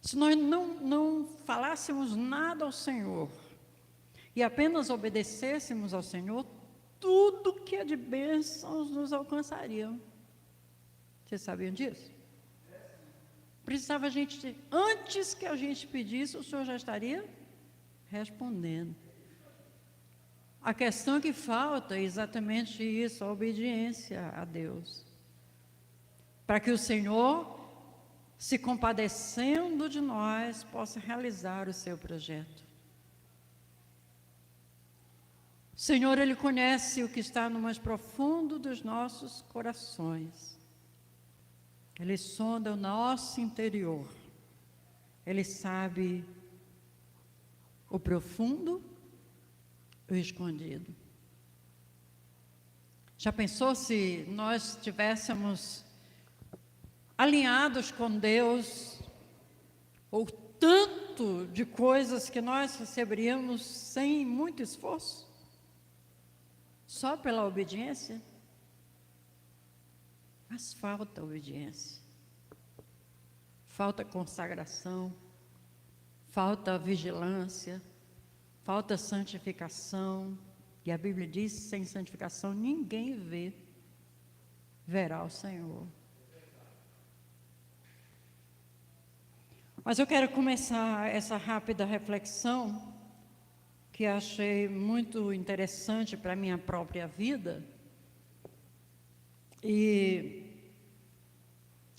Se nós não falássemos nada ao Senhor e apenas obedecêssemos ao Senhor, tudo que é de bênçãos nos alcançaria. Vocês sabiam disso? Precisava a gente, antes que a gente pedisse, o Senhor já estaria respondendo. A questão que falta é exatamente isso, a obediência a Deus. Para que o Senhor, se compadecendo de nós, possa realizar o seu projeto. O Senhor, Ele conhece o que está no mais profundo dos nossos corações. Ele sonda o nosso interior. Ele sabe o profundo e o escondido. Já pensou se nós estivéssemos alinhados com Deus, ou tanto de coisas que nós receberíamos sem muito esforço? Só pela obediência? Mas falta obediência, falta consagração, falta vigilância, falta santificação, e a Bíblia diz: sem santificação ninguém verá o Senhor. Mas eu quero começar essa rápida reflexão, que achei muito interessante para a minha própria vida, e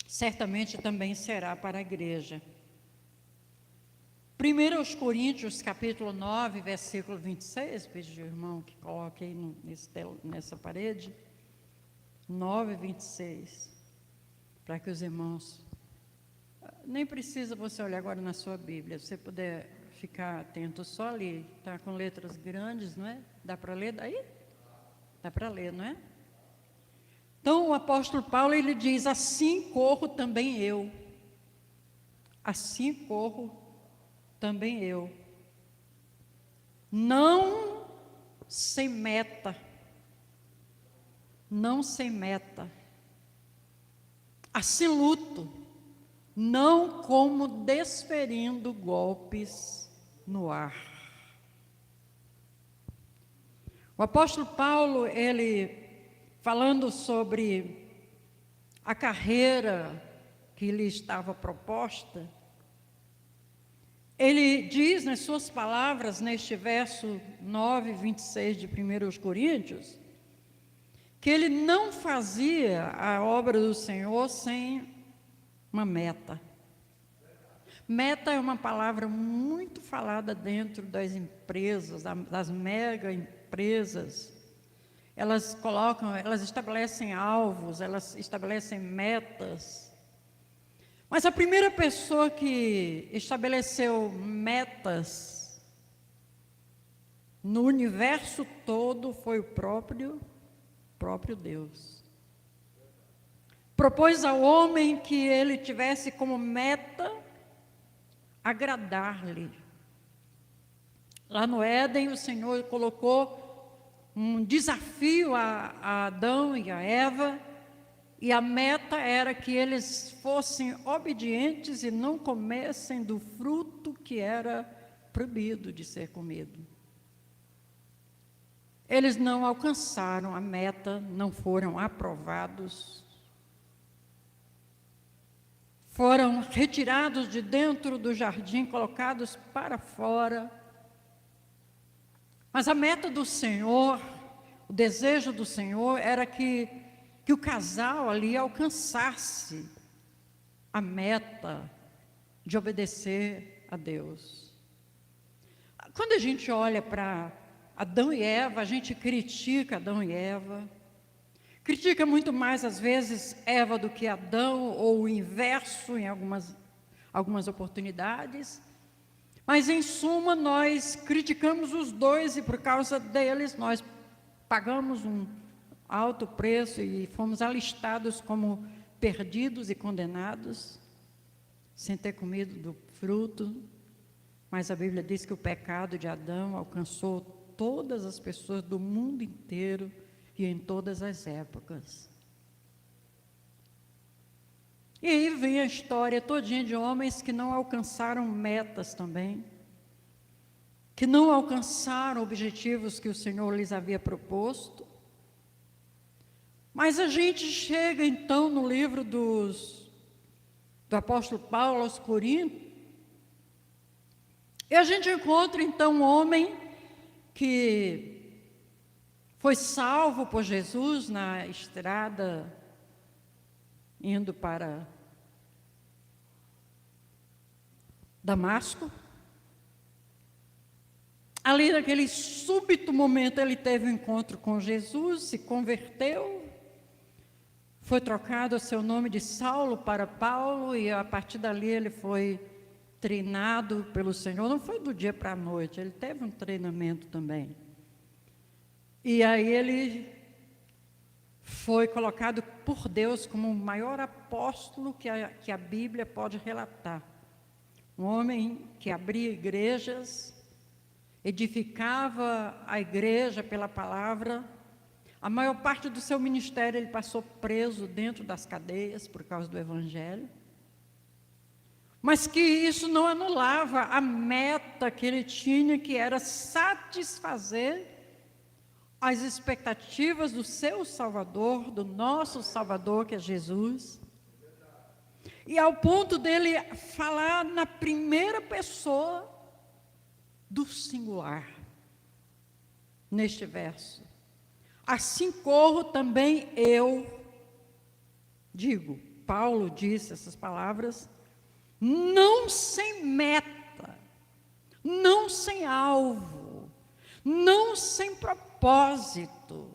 certamente também será para a igreja. 1 Coríntios, capítulo 9, versículo 26, pedi ao irmão que coloque aí nessa parede, 9, 26, para que os irmãos, nem precisa você olhar agora na sua Bíblia, se você puder ficar atento só ali, está com letras grandes, não é? Dá para ler daí? Dá para ler, não é? Então o apóstolo Paulo, ele diz: assim corro também eu, assim corro também eu, não sem meta, não sem meta, assim luto, não como desferindo golpes no ar. O apóstolo Paulo, ele falando sobre a carreira que lhe estava proposta, ele diz nas suas palavras, neste verso 9, 26 de 1 Coríntios, que ele não fazia a obra do Senhor sem uma meta. Meta é uma palavra muito falada dentro das empresas, das mega empresas. Elas estabelecem alvos, elas estabelecem metas. Mas a primeira pessoa que estabeleceu metas no universo todo foi o próprio Deus. Propôs ao homem que ele tivesse como meta agradar-lhe. Lá no Éden, o Senhor colocou um desafio a Adão e a Eva, e a meta era que eles fossem obedientes e não comessem do fruto que era proibido de ser comido. Eles não alcançaram a meta, não foram aprovados, foram retirados de dentro do jardim, colocados para fora. Mas a meta do Senhor, o desejo do Senhor era que o casal ali alcançasse a meta de obedecer a Deus. Quando a gente olha para Adão e Eva, a gente critica Adão e Eva, critica muito mais às vezes Eva do que Adão, ou o inverso em algumas oportunidades. Mas, em suma, nós criticamos os dois, e por causa deles nós pagamos um alto preço e fomos alistados como perdidos e condenados, sem ter comido do fruto. Mas a Bíblia diz que o pecado de Adão alcançou todas as pessoas do mundo inteiro e em todas as épocas. E aí vem a história todinha de homens que não alcançaram metas também, que não alcançaram objetivos que o Senhor lhes havia proposto. Mas a gente chega então no livro do apóstolo Paulo aos Coríntios, e a gente encontra então um homem que foi salvo por Jesus na estrada indo para Damasco. Ali naquele súbito momento ele teve um encontro com Jesus, se converteu, foi trocado o seu nome de Saulo para Paulo, e a partir dali ele foi treinado pelo Senhor. Não foi do dia para a noite, ele teve um treinamento também. E aí ele foi colocado por Deus como o maior apóstolo que a Bíblia pode relatar. Um homem que abria igrejas, edificava a igreja pela palavra. A maior parte do seu ministério ele passou preso dentro das cadeias por causa do Evangelho. Mas que isso não anulava a meta que ele tinha, que era satisfazer as expectativas do seu Salvador, do nosso Salvador, que é Jesus. E ao ponto dele falar na primeira pessoa do singular, neste verso. Assim corro também eu, digo, Paulo disse essas palavras, não sem meta, não sem alvo, não sem propósito.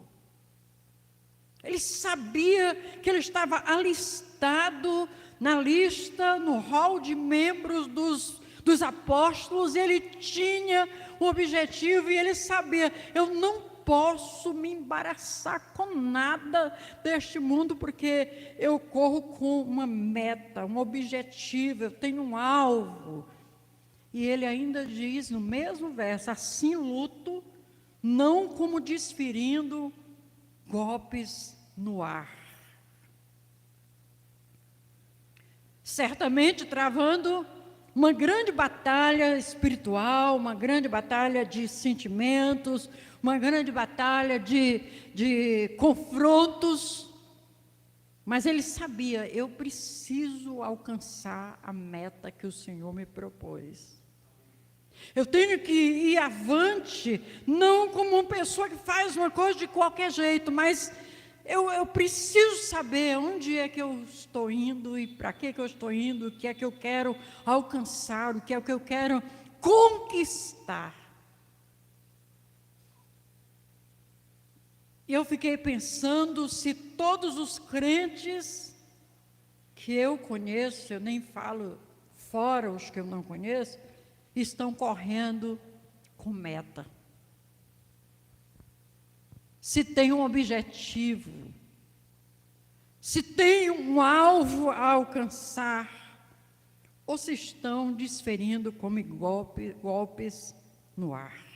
Ele sabia que ele estava alistado na lista, no hall de membros dos apóstolos, e ele tinha um objetivo, e ele sabia, eu não posso me embaraçar com nada deste mundo, porque eu corro com uma meta, um objetivo, eu tenho um alvo. E ele ainda diz no mesmo verso, assim luto, não como desferindo golpes no ar. Certamente travando uma grande batalha espiritual, uma grande batalha de sentimentos, uma grande batalha de confrontos, mas ele sabia, eu preciso alcançar a meta que o Senhor me propôs. Eu tenho que ir avante, não como uma pessoa que faz uma coisa de qualquer jeito, mas eu preciso saber onde é que eu estou indo e para que eu estou indo, o que é que eu quero alcançar, o que é que eu quero conquistar. E eu fiquei pensando se todos os crentes que eu conheço, eu nem falo fora os que eu não conheço, estão correndo com meta. Se tem um objetivo, se tem um alvo a alcançar, ou se estão desferindo como golpes no ar.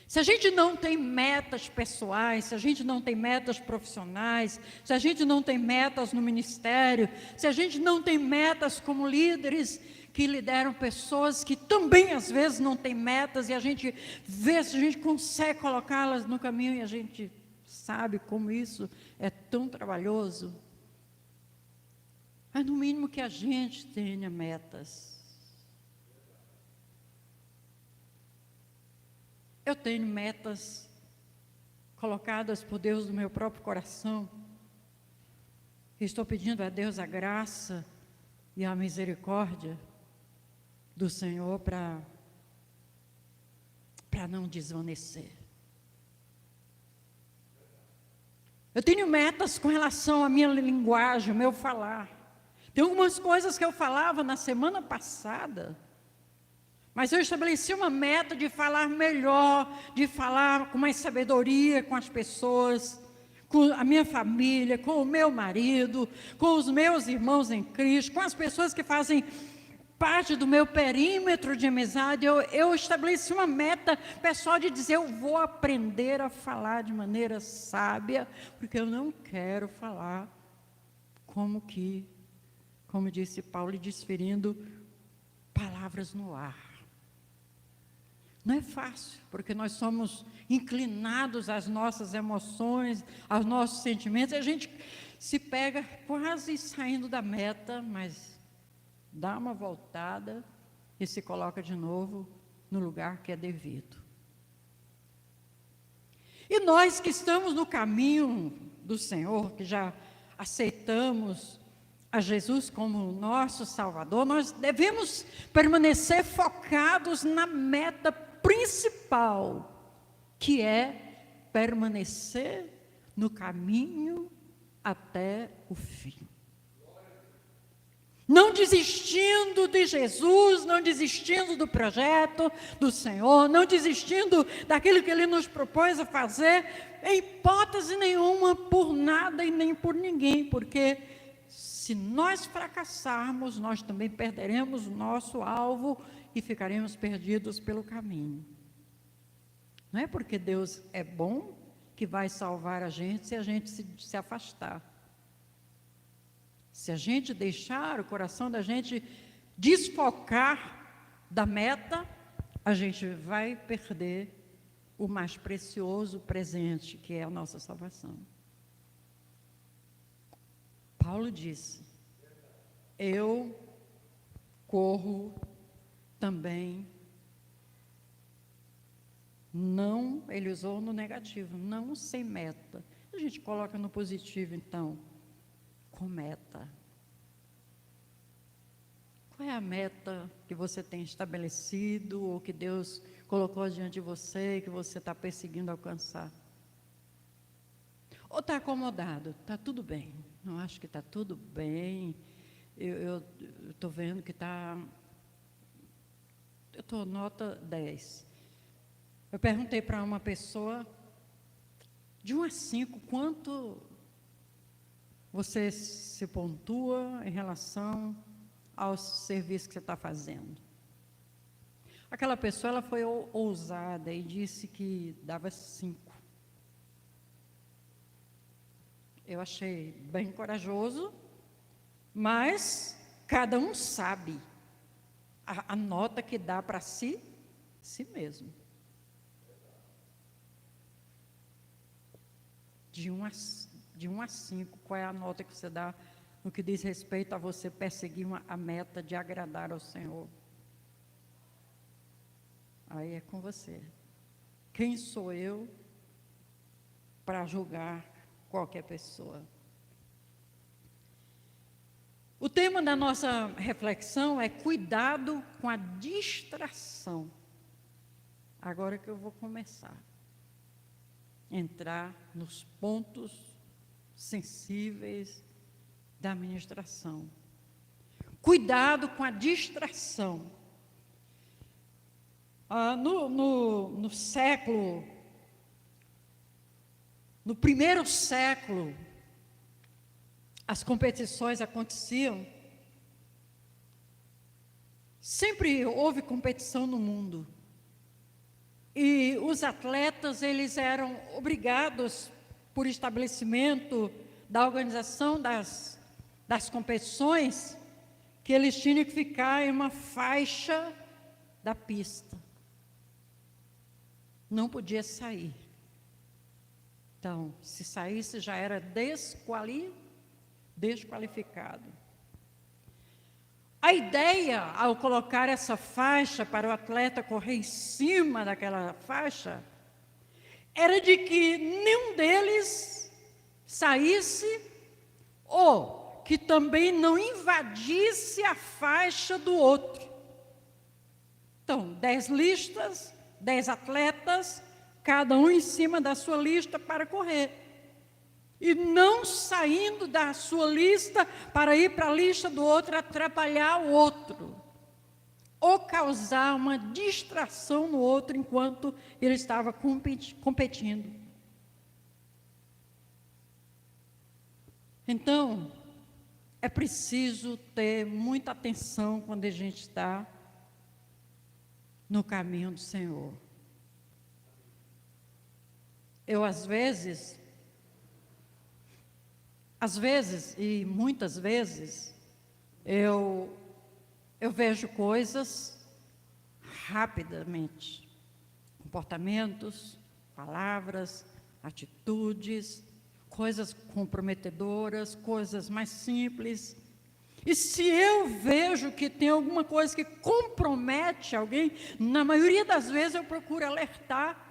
Se a gente não tem metas pessoais, se a gente não tem metas profissionais, se a gente não tem metas no ministério, se a gente não tem metas como líderes que lideram pessoas que também às vezes não têm metas, e a gente vê se a gente consegue colocá-las no caminho, e a gente sabe como isso é tão trabalhoso. Mas no mínimo que a gente tenha metas. Eu tenho metas colocadas por Deus no meu próprio coração. Estou pedindo a Deus a graça e a misericórdia do Senhor para não desvanecer. Eu tenho metas com relação à minha linguagem, ao meu falar. Tem algumas coisas que eu falava na semana passada, mas eu estabeleci uma meta de falar melhor, de falar com mais sabedoria com as pessoas, com a minha família, com o meu marido, com os meus irmãos em Cristo, com as pessoas que fazem parte do meu perímetro de amizade. Eu estabeleci uma meta pessoal de dizer, eu vou aprender a falar de maneira sábia, porque eu não quero falar como disse Paulo, desferindo palavras no ar. Não é fácil, porque nós somos inclinados às nossas emoções, aos nossos sentimentos, e a gente se pega quase saindo da meta, mas dá uma voltada e se coloca de novo no lugar que é devido. E nós que estamos no caminho do Senhor, que já aceitamos a Jesus como nosso Salvador, nós devemos permanecer focados na meta principal, que é permanecer no caminho até o fim. Não desistindo de Jesus, não desistindo do projeto do Senhor, não desistindo daquilo que Ele nos propôs a fazer, em hipótese nenhuma, por nada e nem por ninguém, porque se nós fracassarmos, nós também perderemos o nosso alvo e ficaremos perdidos pelo caminho. Não é porque Deus é bom que vai salvar a gente se a gente se afastar. Se a gente deixar o coração da gente desfocar da meta, a gente vai perder o mais precioso presente, que é a nossa salvação. Paulo disse: eu corro também. Não, ele usou no negativo, não sem meta. A gente coloca no positivo, então, com meta. Qual é a meta que você tem estabelecido, ou que Deus colocou diante de você, e que você está perseguindo alcançar? Ou está acomodado? Está tudo bem. Não acho que está tudo bem. Eu estou vendo que está... Eu estou nota 10. Eu perguntei para uma pessoa, de 1 a 5, quanto você se pontua em relação ao serviço que você está fazendo? Aquela pessoa, ela foi ousada e disse que dava 5. Eu achei bem corajoso, mas cada um sabe a nota que dá para si mesmo. De 1 a 5, qual é a nota que você dá no que diz respeito a você perseguir a meta de agradar ao Senhor? Aí é com você. Quem sou eu para julgar qualquer pessoa? O tema da nossa reflexão é cuidado com a distração. Agora que eu vou começar a entrar nos pontos sensíveis da administração. Cuidado com a distração. No primeiro século, as competições aconteciam. Sempre houve competição no mundo. E os atletas, eles eram obrigados, por estabelecimento da organização das competições, que eles tinham que ficar em uma faixa da pista. Não podia sair. Então, se saísse, já era desqualificado. A ideia, ao colocar essa faixa para o atleta correr em cima daquela faixa, era de que nenhum deles saísse, ou que também não invadisse a faixa do outro. Então, 10 listas, 10 atletas, cada um em cima da sua lista para correr. E não saindo da sua lista para ir para a lista do outro, atrapalhar o outro, ou causar uma distração no outro enquanto ele estava competindo. Então, é preciso ter muita atenção quando a gente está no caminho do Senhor. Eu, às vezes, Às vezes, e muitas vezes, eu vejo coisas rapidamente, comportamentos, palavras, atitudes, coisas comprometedoras, coisas mais simples. E se eu vejo que tem alguma coisa que compromete alguém, na maioria das vezes eu procuro alertar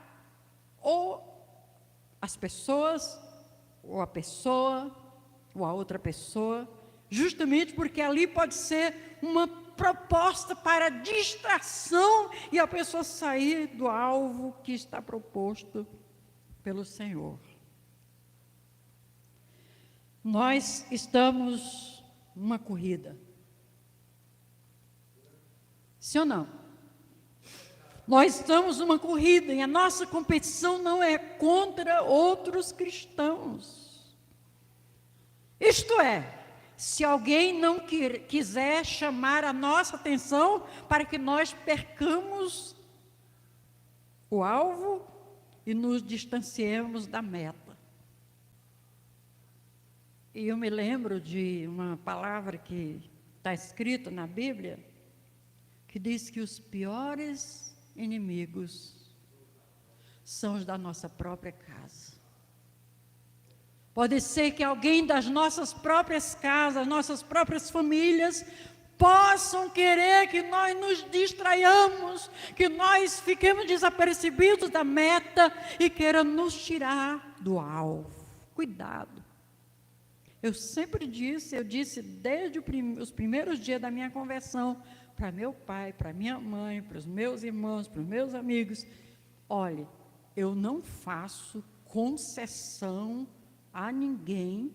ou as pessoas, ou a pessoa, ou a outra pessoa, justamente porque ali pode ser uma proposta para distração e a pessoa sair do alvo que está proposto pelo Senhor. Nós estamos numa corrida. Sim ou não? Nós estamos numa corrida e a nossa competição não é contra outros cristãos. Isto é, se alguém não quiser chamar a nossa atenção para que nós percamos o alvo e nos distanciemos da meta. E eu me lembro de uma palavra que está escrita na Bíblia, que diz que os piores inimigos são os da nossa própria casa. Pode ser que alguém das nossas próprias casas, nossas próprias famílias, possam querer que nós nos distraiamos, que nós fiquemos desapercebidos da meta e queiram nos tirar do alvo. Cuidado. Eu sempre disse, eu disse desde os primeiros dias da minha conversão, para meu pai, para minha mãe, para os meus irmãos, para os meus amigos, olhe, eu não faço concessão a ninguém,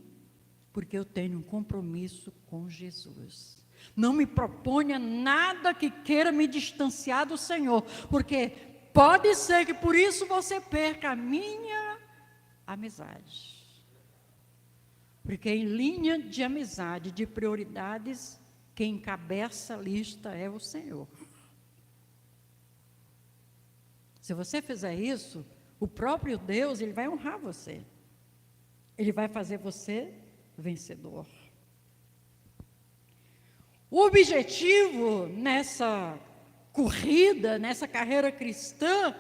porque eu tenho um compromisso com Jesus. Não me proponha nada que queira me distanciar do Senhor, porque pode ser que por isso você perca a minha amizade. Porque em linha de amizade, de prioridades, quem encabeça a lista é o Senhor. Se você fizer isso, o próprio Deus, Ele vai honrar você. Ele vai fazer você vencedor. O objetivo nessa corrida, nessa carreira cristã,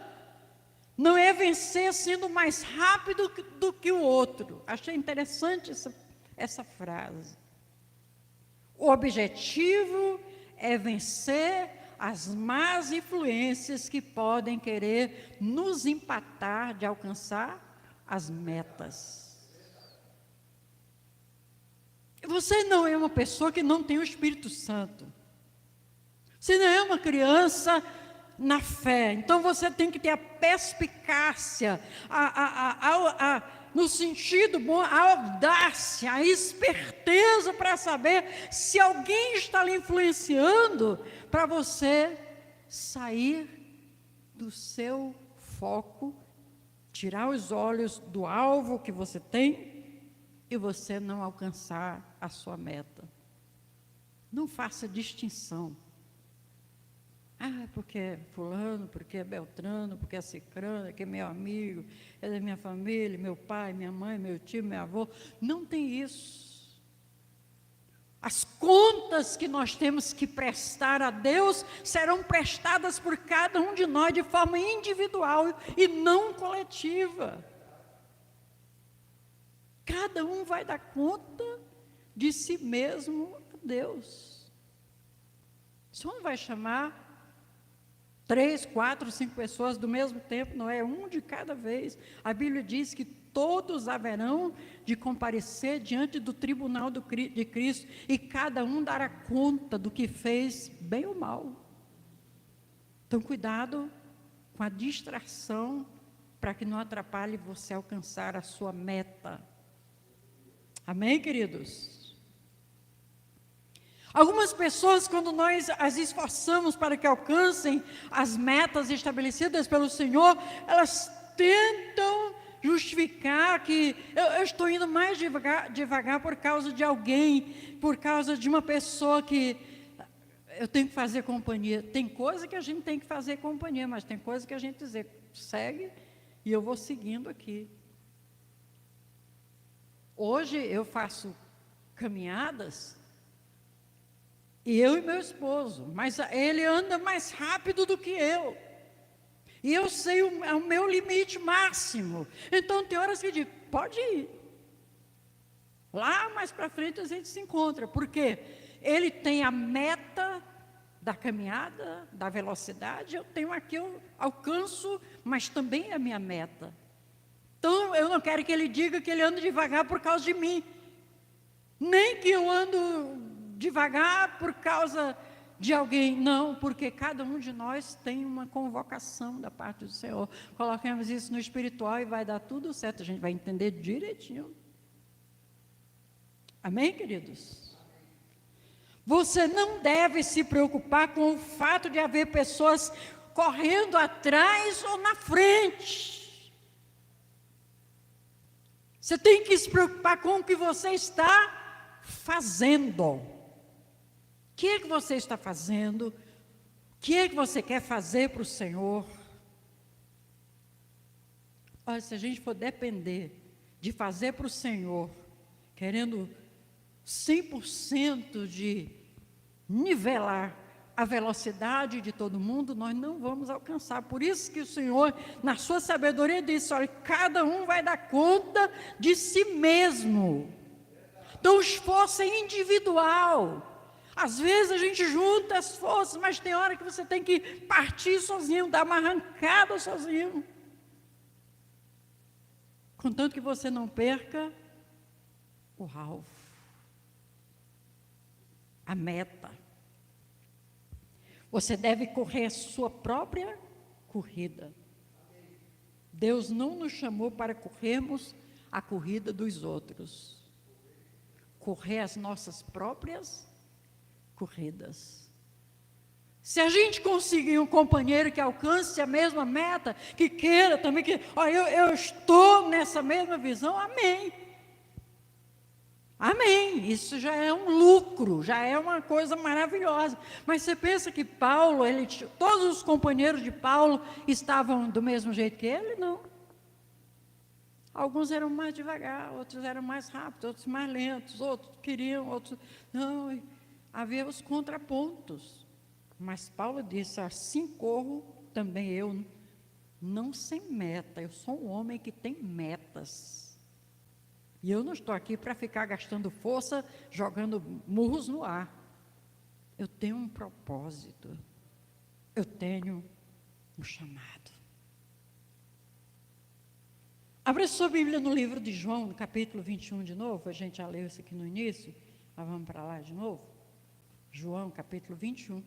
não é vencer sendo mais rápido do que o outro. Achei interessante essa frase. O objetivo é vencer as más influências que podem querer nos empatar de alcançar as metas. Você não é uma pessoa que não tem o Espírito Santo. Você não é uma criança na fé. Então você tem que ter a perspicácia, no sentido bom, a audácia, a esperteza para saber se alguém está lhe influenciando para você sair do seu foco, tirar os olhos do alvo que você tem e você não alcançar a sua meta. Não faça distinção. Porque é fulano, porque é beltrano, porque é cicrano, que é meu amigo, é da minha família, meu pai, minha mãe, meu tio, meu avô. Não tem isso. As contas que nós temos que prestar a Deus serão prestadas por cada um de nós de forma individual e não coletiva. Cada um vai dar conta de si mesmo a Deus. O Senhor não vai chamar 3, 4, 5 pessoas do mesmo tempo, não é um de cada vez. A Bíblia diz que todos haverão de comparecer diante do tribunal de Cristo e cada um dará conta do que fez, bem ou mal. Então, cuidado com a distração para que não atrapalhe você alcançar a sua meta. Amém, queridos? Algumas pessoas, quando nós as esforçamos para que alcancem as metas estabelecidas pelo Senhor, elas tentam justificar que eu estou indo mais devagar por causa de alguém, por causa de uma pessoa que eu tenho que fazer companhia. Tem coisa que a gente tem que fazer companhia, mas tem coisa que a gente segue e eu vou seguindo aqui. Hoje eu faço caminhadas, e eu e meu esposo, mas ele anda mais rápido do que eu. E eu sei o meu limite máximo. Então tem horas que eu digo, pode ir. Lá mais para frente a gente se encontra, porque ele tem a meta da caminhada, da velocidade, eu tenho aqui, eu alcanço, mas também é a minha meta. Então eu não quero que ele diga que ele anda devagar por causa de mim, nem que eu ando devagar por causa de alguém, não, porque cada um de nós tem uma convocação da parte do Senhor. Coloquemos isso no espiritual e vai dar tudo certo, a gente vai entender direitinho. Amém, queridos? Você não deve se preocupar com o fato de haver pessoas correndo atrás ou na frente. Você tem que se preocupar com o que você está fazendo. O que é que você está fazendo? O que é que você quer fazer para o Senhor? Olha, se a gente for depender de fazer para o Senhor, querendo 100% de nivelar a velocidade de todo mundo, nós não vamos alcançar. Por isso que o Senhor, na sua sabedoria, disse, olha, cada um vai dar conta de si mesmo. Então o esforço é individual. Às vezes a gente junta as forças, mas tem hora que você tem que partir sozinho, dar uma arrancada sozinho. Contanto que você não perca o alvo, a meta. Você deve correr a sua própria corrida. Deus não nos chamou para corrermos a corrida dos outros. Correr as nossas próprias corridas. Se a gente conseguir um companheiro que alcance a mesma meta, que queira também, que eu estou nessa mesma visão, amém. Amém, isso já é um lucro, já é uma coisa maravilhosa. Mas você pensa que Paulo, todos os companheiros de Paulo estavam do mesmo jeito que ele? Não. Alguns eram mais devagar, outros eram mais rápidos, outros mais lentos, outros queriam, outros não. Havia os contrapontos. Mas Paulo disse, assim corro também eu, não sem meta. Eu sou um homem que tem metas. E eu não estou aqui para ficar gastando força, jogando murros no ar. Eu tenho um propósito. Eu tenho um chamado. Abra sua Bíblia no livro de João, no capítulo 21 de novo. A gente já leu isso aqui no início, mas vamos para lá de novo. João, capítulo 21.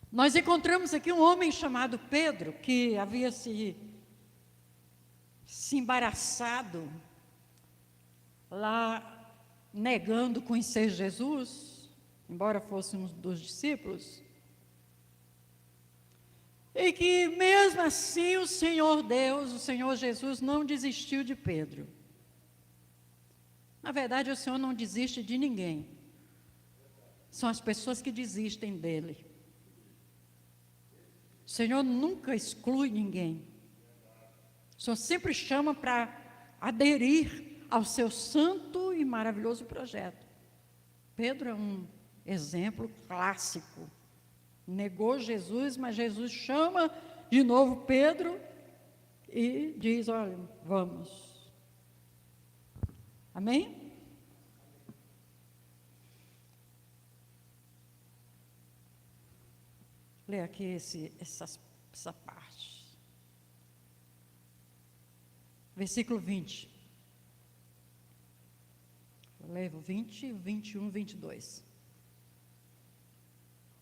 Nós encontramos aqui um homem chamado Pedro, que havia se embaraçado lá, negando conhecer Jesus, embora fosse um dos discípulos, e que mesmo assim o Senhor Deus, o Senhor Jesus não desistiu de Pedro. Na verdade, o Senhor não desiste de ninguém, são as pessoas que desistem dele. O Senhor nunca exclui ninguém. O Senhor sempre chama para aderir ao seu santo e maravilhoso projeto. Pedro é um exemplo clássico. Negou Jesus, mas Jesus chama de novo Pedro e diz, olha, vamos. Amém? Lê aqui essa parte. Versículo 20. Eu levo 20, 21, 22.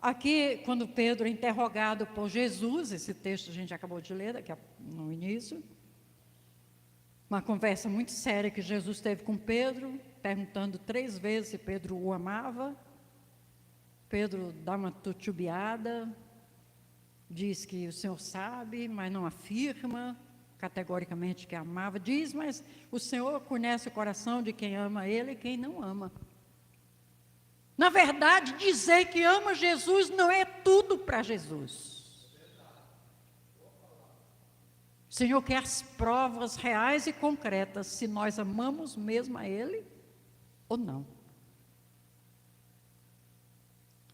Aqui, quando Pedro é interrogado por Jesus, esse texto a gente acabou de ler no início, uma conversa muito séria que Jesus teve com Pedro, perguntando 3 vezes se Pedro o amava. Pedro dá uma titubeada, diz que o Senhor sabe, mas não afirma categoricamente que amava. Diz, mas o Senhor conhece o coração de quem ama Ele e quem não ama. Na verdade, dizer que ama Jesus não é tudo para Jesus. O Senhor quer as provas reais e concretas, se nós amamos mesmo a Ele ou não.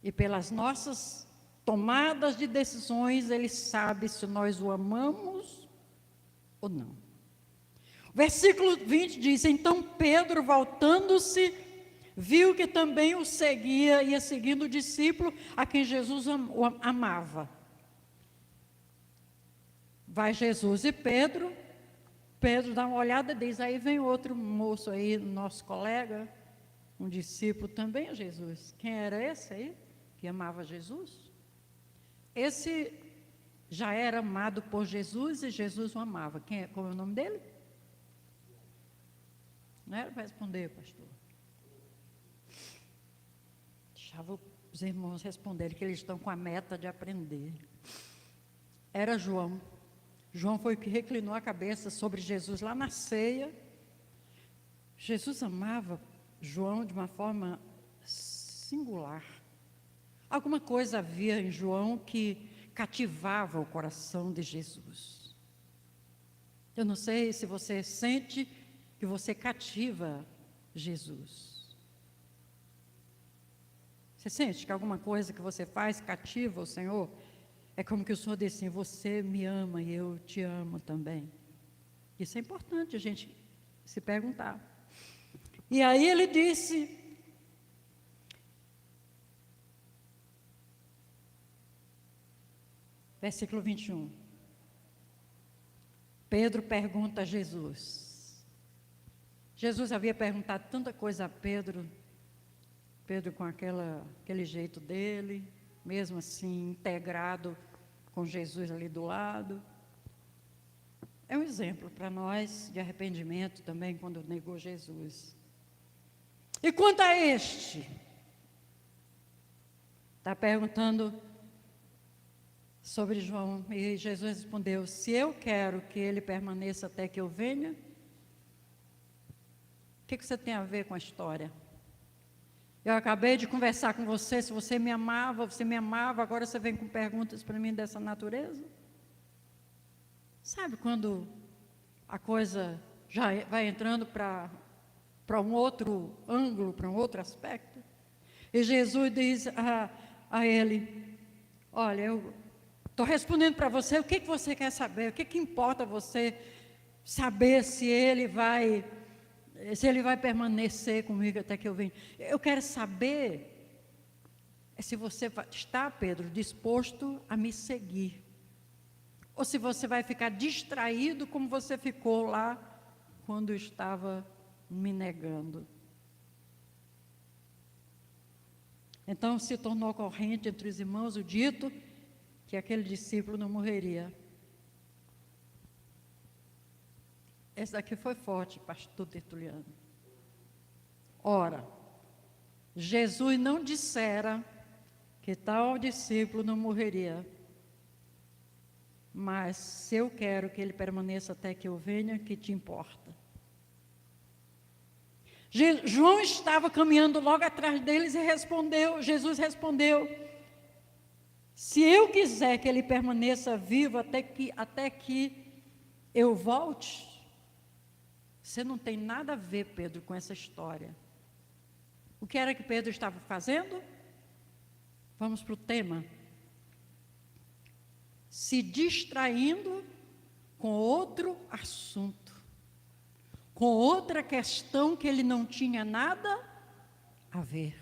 E pelas nossas tomadas de decisões, Ele sabe se nós o amamos ou não. O versículo 20 diz: então Pedro, voltando-se, viu que também o seguia, ia seguindo o discípulo a quem Jesus amava. Vai Jesus e Pedro dá uma olhada e diz: aí vem outro moço aí, nosso colega, um discípulo também a Jesus. Quem era esse aí, que amava Jesus? Esse já era amado por Jesus e Jesus o amava. Como é o nome dele? Não era para responder, pastor. Deixava os irmãos responderem, que eles estão com a meta de aprender. Era João. João foi o que reclinou a cabeça sobre Jesus lá na ceia. Jesus amava João de uma forma singular. Alguma coisa havia em João que cativava o coração de Jesus. Eu não sei se você sente que você cativa Jesus. Você sente que alguma coisa que você faz cativa o Senhor? É como que o Senhor diz assim: você me ama e eu te amo também. Isso é importante a gente se perguntar. E aí ele disse: versículo 21. Pedro pergunta a Jesus. Jesus havia perguntado tanta coisa a Pedro. Pedro com aquele jeito dele, mesmo assim integrado com Jesus ali do lado. É um exemplo para nós de arrependimento também, quando negou Jesus. E quanto a este? Está perguntando sobre João, e Jesus respondeu: se eu quero que ele permaneça até que eu venha, o que você tem a ver com a história? Eu acabei de conversar com você, se você me amava, agora você vem com perguntas para mim dessa natureza? Sabe quando a coisa já vai entrando para um outro ângulo, para um outro aspecto? E Jesus diz a ele: olha, eu estou respondendo para você, o que você quer saber? O que importa você saber se ele vai permanecer comigo até que eu venha? Eu quero saber se você está, Pedro, disposto a me seguir. Ou se você vai ficar distraído como você ficou lá quando estava me negando. Então se tornou corrente entre os irmãos o dito que aquele discípulo não morreria. Esse daqui foi forte, pastor Tertuliano. Ora, Jesus não dissera que tal discípulo não morreria, mas se eu quero que ele permaneça até que eu venha, que te importa? João estava caminhando logo atrás deles e Jesus respondeu: se eu quiser que ele permaneça vivo até que eu volte, você não tem nada a ver, Pedro, com essa história. O que era que Pedro estava fazendo? Vamos para o tema. Se distraindo com outro assunto, com outra questão que ele não tinha nada a ver.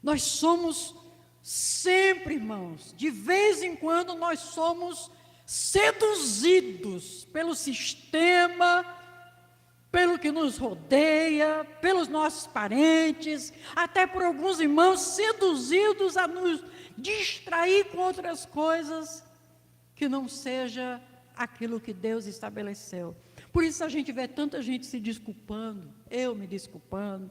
Nós somos sempre, irmãos, de vez em quando nós somos seduzidos pelo sistema, pelo que nos rodeia, pelos nossos parentes, até por alguns irmãos seduzidos a nos distrair com outras coisas que não seja aquilo que Deus estabeleceu. Por isso a gente vê tanta gente se desculpando, eu me desculpando.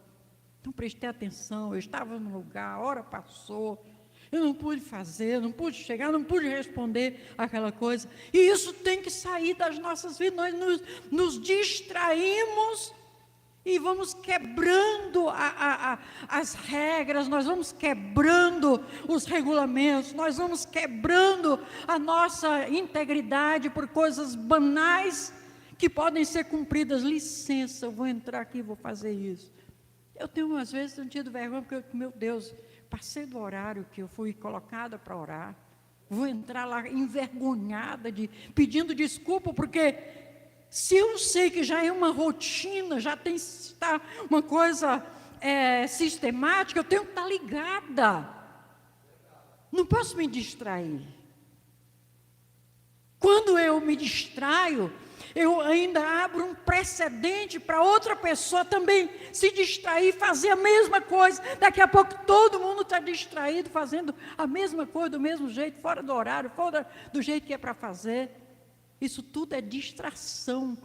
Não prestei atenção, eu estava no lugar, a hora passou, eu não pude fazer, não pude chegar, não pude responder aquela coisa. E isso tem que sair das nossas vidas. Nós nos distraímos E vamos quebrando as regras, nós vamos quebrando os regulamentos, nós vamos quebrando a nossa integridade por coisas banais que podem ser cumpridas. Licença, eu vou entrar aqui e vou fazer isso. Eu tenho, às vezes, tido vergonha, porque, meu Deus, passei do horário que eu fui colocada para orar, vou entrar lá envergonhada, pedindo desculpa, porque se eu sei que já é uma rotina, já tem está uma coisa sistemática, eu tenho que estar ligada. Não posso me distrair. Quando eu me distraio, eu ainda abro um precedente para outra pessoa também se distrair, fazer a mesma coisa. Daqui a pouco todo mundo está distraído, fazendo a mesma coisa, do mesmo jeito, fora do horário, fora do jeito que é para fazer. Isso tudo é distração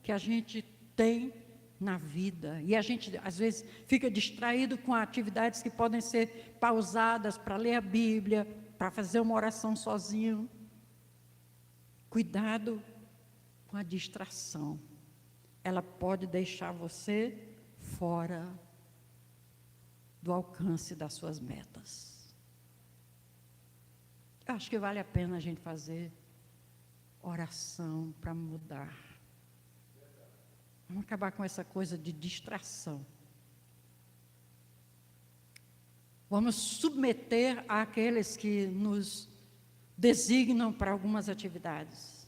que a gente tem na vida. E a gente, às vezes, fica distraído com atividades que podem ser pausadas para ler a Bíblia, para fazer uma oração sozinho. Cuidado com a distração. Ela pode deixar você fora do alcance das suas metas. Eu acho que vale a pena a gente fazer oração para mudar. Vamos acabar com essa coisa de distração. Vamos submeter àqueles que nos designam para algumas atividades,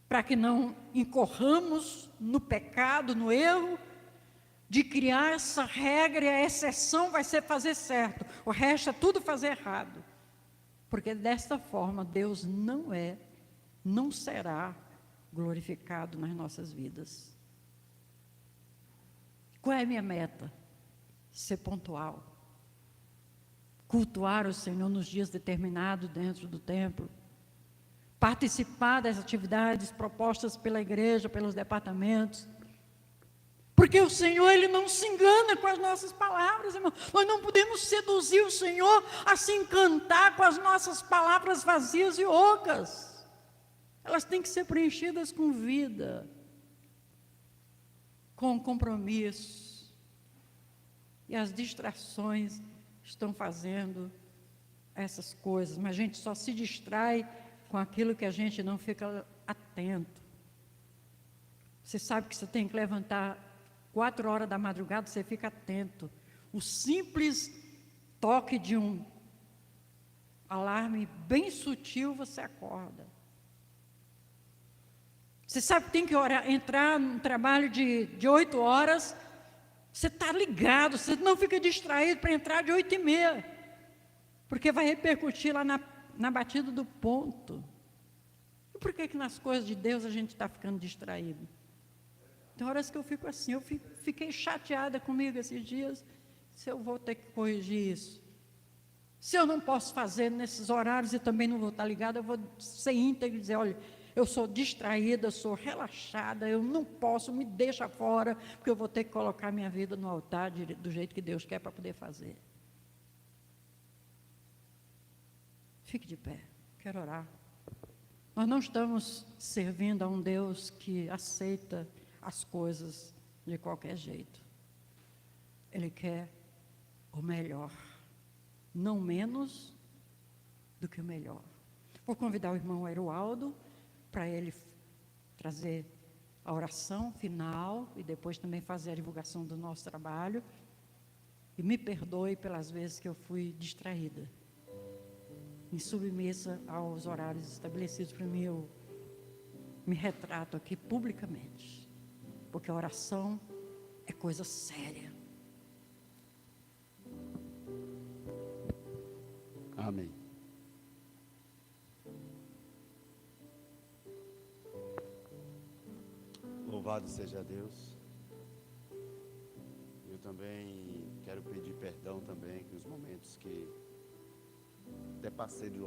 para que não incorramos no pecado, no erro, de criar essa regra e a exceção vai ser fazer certo, o resto é tudo fazer errado. Porque desta forma Deus não será glorificado nas nossas vidas. Qual é a minha meta? Ser pontual. Cultuar o Senhor nos dias determinados dentro do templo. Participar das atividades propostas pela igreja, pelos departamentos. Porque o Senhor, Ele não se engana com as nossas palavras, irmão. Nós não podemos seduzir o Senhor a se encantar com as nossas palavras vazias e ocas. Elas têm que ser preenchidas com vida, com compromisso. E as distrações estão fazendo essas coisas, mas a gente só se distrai com aquilo que a gente não fica atento. Você sabe que você tem que levantar 4 horas da madrugada, você fica atento. O simples toque de um alarme bem sutil, você acorda. Você sabe que tem que entrar num trabalho de 8 horas, você está ligado, você não fica distraído para entrar de 8h30, porque vai repercutir lá na batida do ponto. E por que nas coisas de Deus a gente está ficando distraído? Tem horas que eu fico assim, eu fiquei chateada comigo esses dias, se eu vou ter que corrigir isso. Se eu não posso fazer nesses horários e também não vou estar ligada, eu vou ser íntegro e dizer, olha, eu sou distraída, eu sou relaxada, eu não posso, me deixa fora, porque eu vou ter que colocar minha vida no altar do jeito que Deus quer para poder fazer. Fique de pé, quero orar. Nós não estamos servindo a um Deus que aceita as coisas de qualquer jeito. Ele quer o melhor, não menos do que o melhor. Vou convidar o irmão Aeroaldo para ele trazer a oração final e depois também fazer a divulgação do nosso trabalho. E me perdoe pelas vezes que eu fui distraída, insubmissa aos horários estabelecidos para mim. Eu me retrato aqui publicamente, porque a oração é coisa séria. Amém. Louvado seja Deus. Eu também quero pedir perdão também que os momentos que até passei do